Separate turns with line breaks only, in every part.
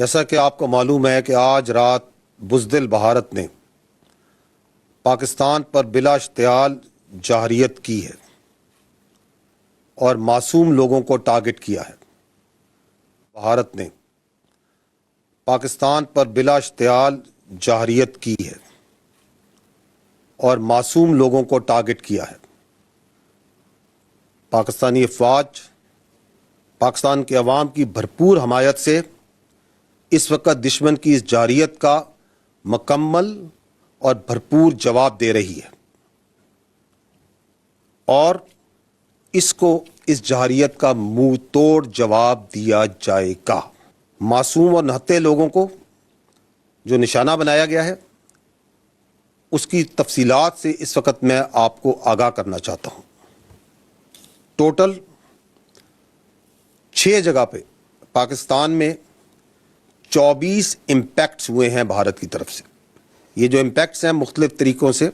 جیسا کہ آپ کو معلوم ہے کہ آج رات بزدل بھارت نے پاکستان پر بلا اشتعال جارحیت کی ہے اور معصوم لوگوں کو ٹارگٹ کیا ہے۔ بھارت نے پاکستان پر بلا اشتعال جارحیت کی ہے اور معصوم لوگوں کو ٹارگٹ کیا ہے۔ پاکستانی افواج پاکستان کے عوام کی بھرپور حمایت سے اس وقت دشمن کی اس جارحیت کا مکمل اور بھرپور جواب دے رہی ہے اور اس جارحیت کا منہ توڑ جواب دیا جائے گا۔ معصوم اور نہتے لوگوں کو جو نشانہ بنایا گیا ہے اس کی تفصیلات سے اس وقت میں آپ کو آگاہ کرنا چاہتا ہوں۔ ٹوٹل 6 جگہ پہ پاکستان میں 24 امپیکٹس ہوئے ہیں بھارت کی طرف سے۔ یہ جو امپیکٹس ہیں مختلف طریقوں سے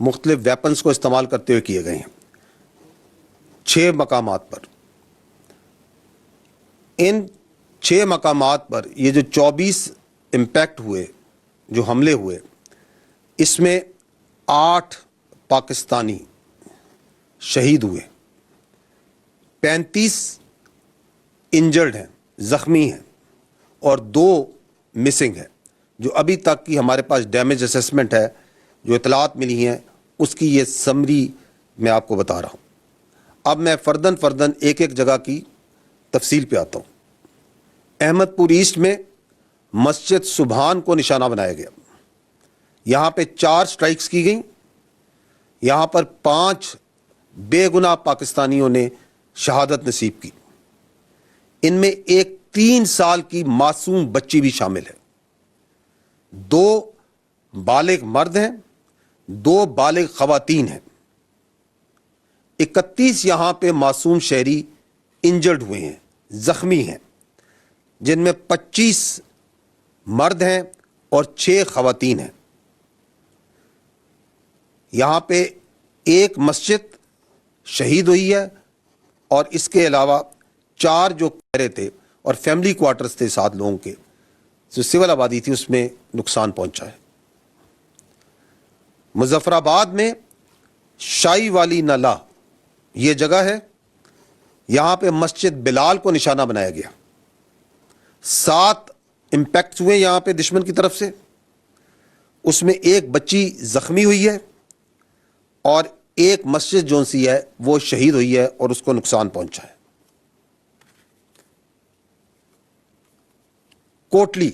مختلف ویپنز کو استعمال کرتے ہوئے کیے گئے ہیں 6 مقامات پر۔ ان 6 مقامات پر یہ جو 24 امپیکٹ ہوئے، جو حملے ہوئے، اس میں 8 پاکستانی شہید ہوئے، 35 انجرڈ ہیں، زخمی ہیں، اور 2 مسنگ ہیں۔ جو ابھی تک کی ہمارے پاس ڈیمیج اسیسمنٹ ہے، جو اطلاعات ملی ہیں، اس کی یہ سمری میں آپ کو بتا رہا ہوں۔ اب میں فردن ایک جگہ کی تفصیل پہ آتا ہوں۔ احمد پور ایسٹ میں مسجد سبحان کو نشانہ بنایا گیا۔ یہاں پہ 4 سٹرائکس کی گئیں۔ یہاں پر 5 بے گناہ پاکستانیوں نے شہادت نصیب کی۔ ان میں ایک 3 سال کی معصوم بچی بھی شامل ہے۔ 2 بالغ مرد ہیں، 2 بالغ خواتین ہیں۔ 31 یہاں پہ معصوم شہری انجرڈ ہوئے ہیں، زخمی ہیں، جن میں 25 مرد ہیں اور 6 خواتین ہیں۔ یہاں پہ ایک مسجد شہید ہوئی ہے اور اس کے علاوہ 4 جو کہرے تھے اور فیملی کوارٹرز تھے 7 لوگوں کے، جو سول آبادی تھی، اس میں نقصان پہنچا ہے۔ مظفر آباد میں شائی والی نالہ یہ جگہ ہے، یہاں پہ مسجد بلال کو نشانہ بنایا گیا۔ 7 امپیکٹس ہوئے یہاں پہ دشمن کی طرف سے، اس میں ایک بچی زخمی ہوئی ہے اور ایک مسجد جون سی ہے وہ شہید ہوئی ہے اور اس کو نقصان پہنچا ہے۔ کوٹلی،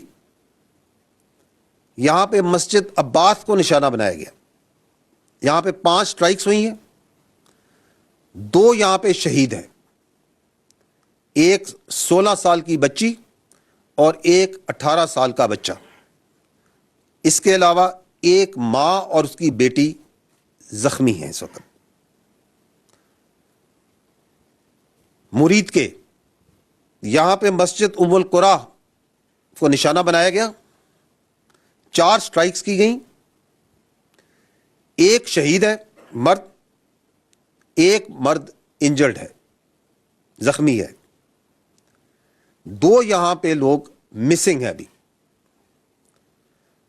یہاں پہ مسجد عباس کو نشانہ بنایا گیا۔ یہاں پہ 5 سٹرائکس ہوئی ہیں، 2 یہاں پہ شہید ہیں، ایک 16 سال کی بچی اور ایک 18 سال کا بچہ۔ اس کے علاوہ ایک ماں اور اس کی بیٹی زخمی ہیں اس وقت۔ مرید کے یہاں پہ مسجد ام القرا کو نشانہ بنایا گیا، 4 سٹرائکس کی گئیں، ایک شہید ہے مرد، ایک مرد انجرڈ ہے، زخمی ہے، 2 یہاں پہ لوگ مسنگ ہیں ابھی۔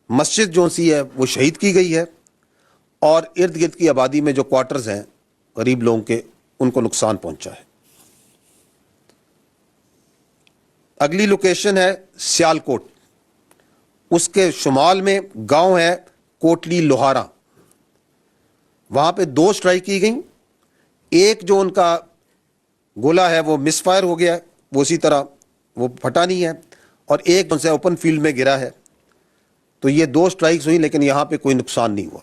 مسجد جو سی ہے وہ شہید کی گئی ہے اور ارد گرد کی آبادی میں جو کوارٹرز ہیں غریب لوگوں کے، ان کو نقصان پہنچا ہے۔ اگلی لوکیشن ہے سیالکوٹ، اس کے شمال میں گاؤں ہے کوٹلی لوہارا۔ وہاں پہ 2 سٹرائک کی گئیں، ایک جو ان کا گولا ہے وہ مس فائر ہو گیا ہے، وہ اسی طرح وہ پھٹا نہیں ہے، اور ایک ان سے اوپن فیلڈ میں گرا ہے۔ تو یہ 2 سٹرائکس ہوئی لیکن یہاں پہ کوئی نقصان نہیں ہوا۔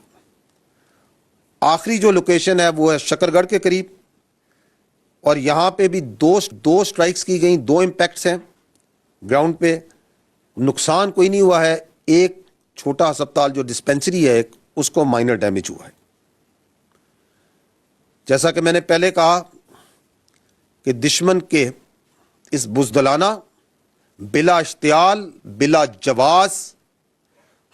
آخری جو لوکیشن ہے وہ ہے شکر گڑھ کے قریب، اور یہاں پہ بھی 2 سٹرائکس کی گئیں، 2 امپیکٹس ہیں گراؤنڈ پہ، نقصان کوئی نہیں ہوا ہے۔ ایک چھوٹا ہسپتال جو ڈسپینسری ہے ایک، اس کو مائنر ڈیمیج ہوا ہے۔ جیسا کہ میں نے پہلے کہا کہ دشمن کے اس بزدلانہ، بلا اشتعال، بلا جواز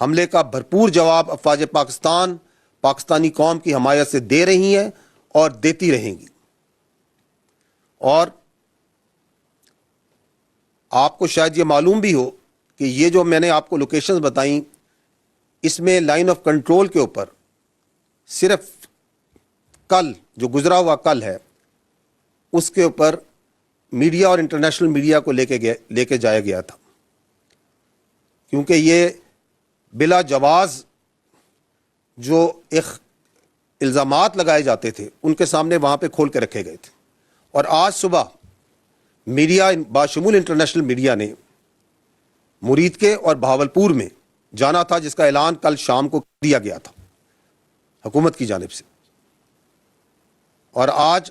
حملے کا بھرپور جواب افواج پاکستان پاکستانی قوم کی حمایت سے دے رہی ہیں اور دیتی رہیں گی۔ اور آپ کو شاید یہ معلوم بھی ہو کہ یہ جو میں نے آپ کو لوکیشنز بتائیں اس میں لائن آف کنٹرول کے اوپر صرف کل جو گزرا ہوا کل ہے اس کے اوپر میڈیا اور انٹرنیشنل میڈیا کو لے کے جایا گیا تھا، کیونکہ یہ بلا جواز جو ایک الزامات لگائے جاتے تھے ان کے سامنے وہاں پہ کھول کے رکھے گئے تھے. اور آج صبح میڈیا باشمول انٹرنیشنل میڈیا نے مرید کے اور بہاولپور میں جانا تھا، جس کا اعلان کل شام کو دیا گیا تھا حکومت کی جانب سے. اور آج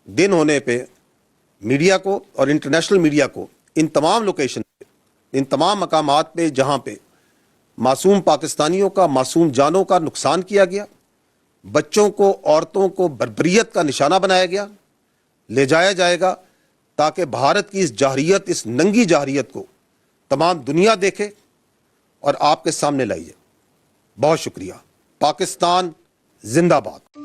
دن ہونے پہ میڈیا کو اور انٹرنیشنل میڈیا کو ان تمام لوکیشن پہ، ان تمام مقامات پہ جہاں پہ معصوم پاکستانیوں کا، معصوم جانوں کا نقصان کیا گیا، بچوں کو، عورتوں کو بربریت کا نشانہ بنایا گیا، لے جایا جائے گا تاکہ بھارت کی اس جارحیت، اس ننگی جارحیت کو تمام دنیا دیکھے اور آپ کے سامنے لائی جائے. بہت شکریہ. پاکستان زندہ باد.